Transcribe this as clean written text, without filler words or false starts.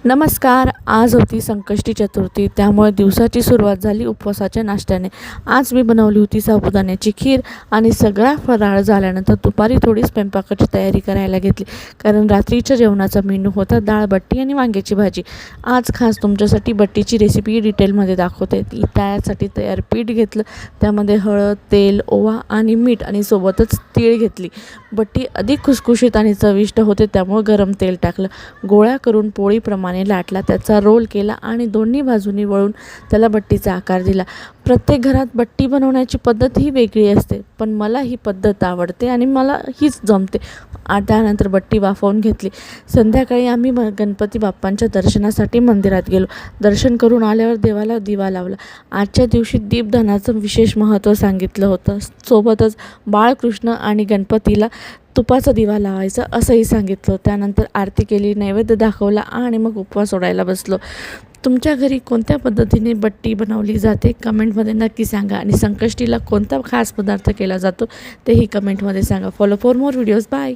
नमस्कार. आज होती संकष्टी चतुर्थी, त्यामुळे दिवसाची सुरुवात झाली उपवासाच्या नाश्त्याने. आज मी बनवली होती साबुदाण्याची खीर आणि सगळा फराळ झाल्यानंतर दुपारी थोडी स्वयंपाकाची तयारी करायला घेतली, कारण रात्रीच्या जेवणाचा मेनू होता डाळ बट्टी आणि वांग्याची भाजी. आज खास तुमच्यासाठी बट्टीची रेसिपी डिटेलमध्ये दाखवते. त्यासाठी तयार पीठ घेतलं, त्यामध्ये हळद, तेल, ओवा आणि मीठ आणि सोबतच तीळ घेतली. बट्टी अधिक खुसखुशीत आणि चविष्ट होते, त्यामुळे गरम तेल टाकलं. गोळ्या करून पोळीप्रमाणे लाटला, त्याचा रोल केला आणि दोन्ही बाजूनी वळून त्याला बट्टीचा आकार दिला. प्रत्येक घरात बट्टी बनवण्याची पद्धत ही वेगळी असते, पण मला ही पद्धत आवडते आणि मला हीच जमते. त्यानंतर बट्टी वाफवून घेतली. संध्याकाळी आम्ही गणपती बाप्पांच्या दर्शनासाठी मंदिरात गेलो. दर्शन करून आल्यावर देवाला दिवा लावला. आजच्या दिवशी दीपदानाचं विशेष महत्त्व सांगितलं होतं. सोबतच बाळकृष्ण आणि गणपतीला तुपाचा दिवा लावायचा असंही सांगितलं. त्यानंतर आरती केली, नैवेद्य दाखवला आणि मग उपवास सोडायला बसलो. तुमच्या घरी कोणत्या पद्धतीने बट्टी बनवली जाते कमेंटमध्ये नक्की सांगा, आणि संकष्टीला कोणता खास पदार्थ केला जातो तेही कमेंटमध्ये सांगा. Follow for more videos. Bye.